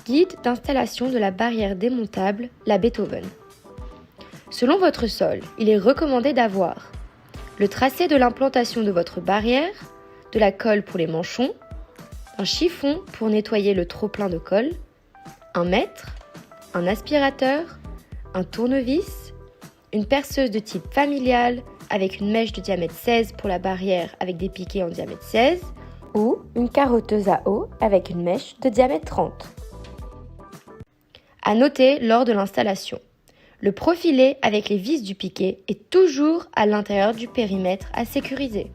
Guide d'installation de la barrière démontable, la Beethoven. Selon votre sol, il est recommandé d'avoir le tracé de l'implantation de votre barrière, de la colle pour les manchons, un chiffon pour nettoyer le trop-plein de colle, un mètre, un aspirateur, un tournevis, une perceuse de type familial avec une mèche de diamètre 16 pour la barrière avec des piquets en diamètre 16 ou une carotteuse à eau avec une mèche de diamètre 30. À noter lors de l'installation, le profilet avec les vis du piquet est toujours à l'intérieur du périmètre à sécuriser.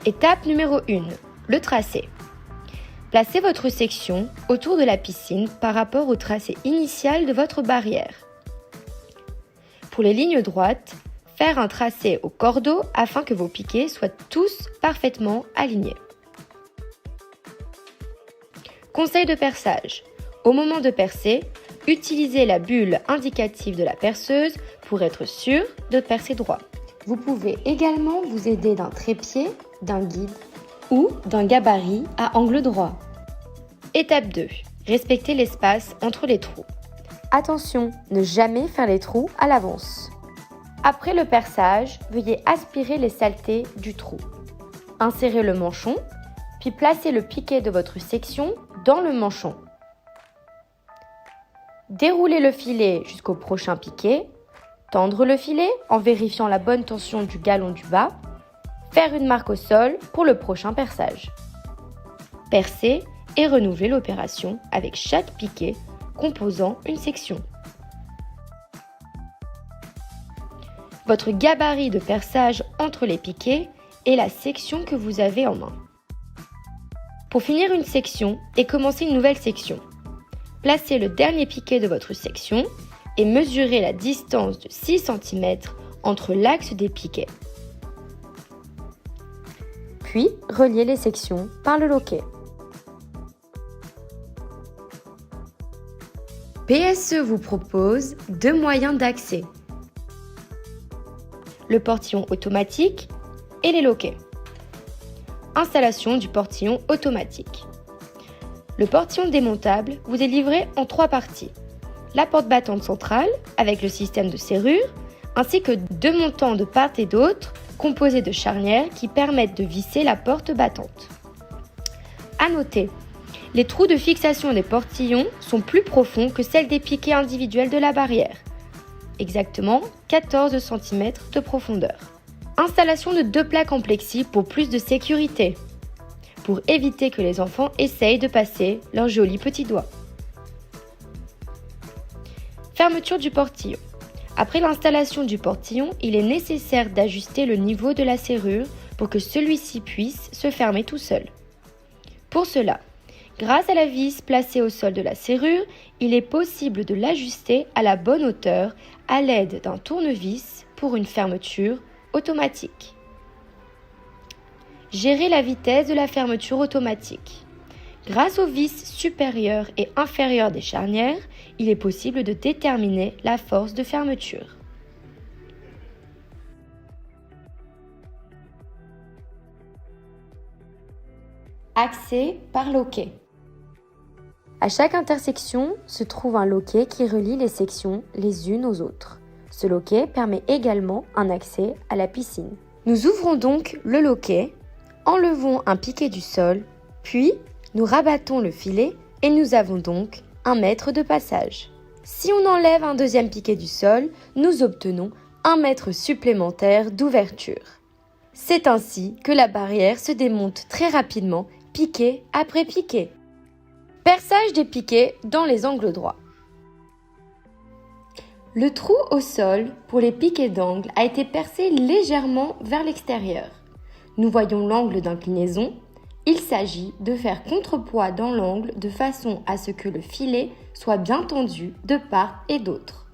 Étape numéro 1, le tracé. Placez votre section autour de la piscine par rapport au tracé initial de votre barrière. Pour les lignes droites, faire un tracé au cordeau afin que vos piquets soient tous parfaitement alignés. Conseil de perçage. Au moment de percer, utilisez la bulle indicative de la perceuse pour être sûr de percer droit. Vous pouvez également vous aider d'un trépied, d'un guide ou d'un gabarit à angle droit. Étape 2. Respectez l'espace entre les trous. Attention, ne jamais faire les trous à l'avance. Après le perçage, veuillez aspirer les saletés du trou. Insérez le manchon, puis placez le piquet de votre section dans le manchon. Déroulez le filet jusqu'au prochain piquet, tendre le filet en vérifiant la bonne tension du galon du bas, faire une marque au sol pour le prochain perçage. Percer et renouveler l'opération avec chaque piquet composant une section. Votre gabarit de perçage entre les piquets est la section que vous avez en main. Pour finir une section et commencer une nouvelle section, placez le dernier piquet de votre section et mesurez la distance de 6 cm entre l'axe des piquets. Puis, reliez les sections par le loquet. PSE vous propose 2 moyens d'accès. Le portillon automatique et les loquets. Installation du portillon automatique. Le portillon démontable vous est livré en 3 parties. La porte battante centrale avec le système de serrure, ainsi que 2 montants de part et d'autre composés de charnières qui permettent de visser la porte battante. À noter, les trous de fixation des portillons sont plus profonds que celles des piquets individuels de la barrière. Exactement 14 cm de profondeur. Installation de 2 plaques en plexi pour plus de sécurité, pour éviter que les enfants essayent de passer leurs jolis petits doigts. Fermeture du portillon. Après l'installation du portillon, il est nécessaire d'ajuster le niveau de la serrure pour que celui-ci puisse se fermer tout seul. Pour cela, grâce à la vis placée au sol de la serrure, il est possible de l'ajuster à la bonne hauteur à l'aide d'un tournevis pour une fermeture automatique. Gérer la vitesse de la fermeture automatique. Grâce aux vis supérieures et inférieures des charnières, il est possible de déterminer la force de fermeture. Accès par loquet. À chaque intersection se trouve un loquet qui relie les sections les unes aux autres. Ce loquet permet également un accès à la piscine. Nous ouvrons donc le loquet, enlevons un piquet du sol, puis nous rabattons le filet et nous avons donc 1 mètre de passage. Si on enlève un deuxième piquet du sol, nous obtenons 1 mètre supplémentaire d'ouverture. C'est ainsi que la barrière se démonte très rapidement, piquet après piquet. Perçage des piquets dans les angles droits. Le trou au sol pour les piquets d'angle a été percé légèrement vers l'extérieur. Nous voyons l'angle d'inclinaison. Il s'agit de faire contrepoids dans l'angle de façon à ce que le filet soit bien tendu de part et d'autre.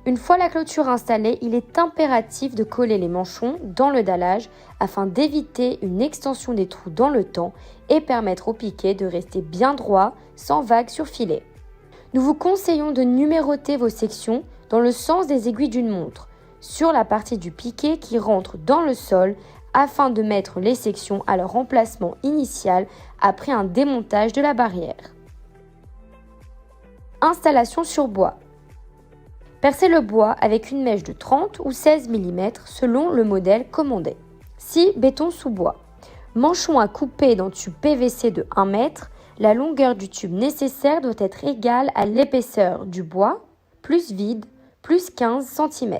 Une fois la clôture installée, il est impératif de coller les manchons dans le dallage afin d'éviter une extension des trous dans le temps et permettre au piquet de rester bien droit sans vague sur filet. Nous vous conseillons de numéroter vos sections dans le sens des aiguilles d'une montre, sur la partie du piquet qui rentre dans le sol afin de mettre les sections à leur emplacement initial après un démontage de la barrière. Installation sur bois. Percez le bois avec une mèche de 30 ou 16 mm selon le modèle commandé. 6. Béton sous bois. Manchon à couper dans tube PVC de 1 m. La longueur du tube nécessaire doit être égale à l'épaisseur du bois, plus vide, plus 15 cm.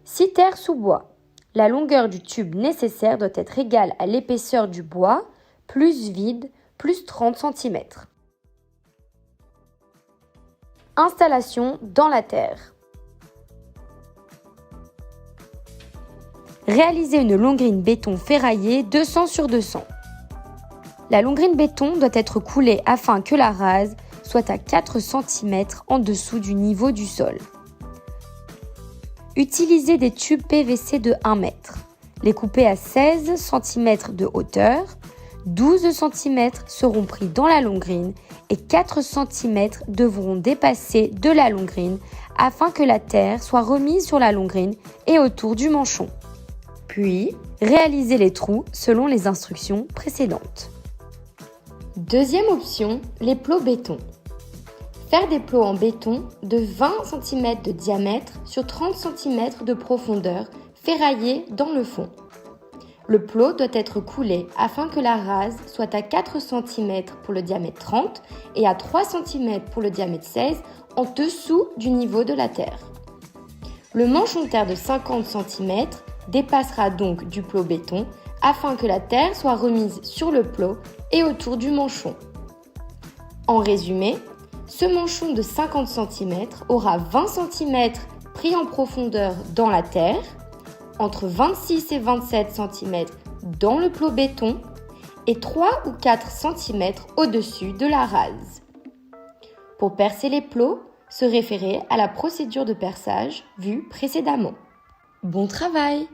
6. Terre sous bois. La longueur du tube nécessaire doit être égale à l'épaisseur du bois, plus vide, plus 30 cm. Installation dans la terre. Réalisez une longrine béton ferraillée 200 sur 200. La longrine béton doit être coulée afin que la rase soit à 4 cm en dessous du niveau du sol. Utilisez des tubes PVC de 1 m. Les couper à 16 cm de hauteur, 12 cm seront pris dans la longrine et 4 cm devront dépasser de la longrine afin que la terre soit remise sur la longrine et autour du manchon. Puis, réalisez les trous selon les instructions précédentes. Deuxième option, les plots béton. Faire des plots en béton de 20 cm de diamètre sur 30 cm de profondeur ferraillés dans le fond. Le plot doit être coulé afin que la rase soit à 4 cm pour le diamètre 30 et à 3 cm pour le diamètre 16 en dessous du niveau de la terre. Le manchon de terre de 50 cm dépassera donc du plot béton afin que la terre soit remise sur le plot et autour du manchon. En résumé, ce manchon de 50 cm aura 20 cm pris en profondeur dans la terre, entre 26 et 27 cm dans le plot béton et 3 ou 4 cm au-dessus de la rase. Pour percer les plots, se référer à la procédure de perçage vue précédemment. Bon travail!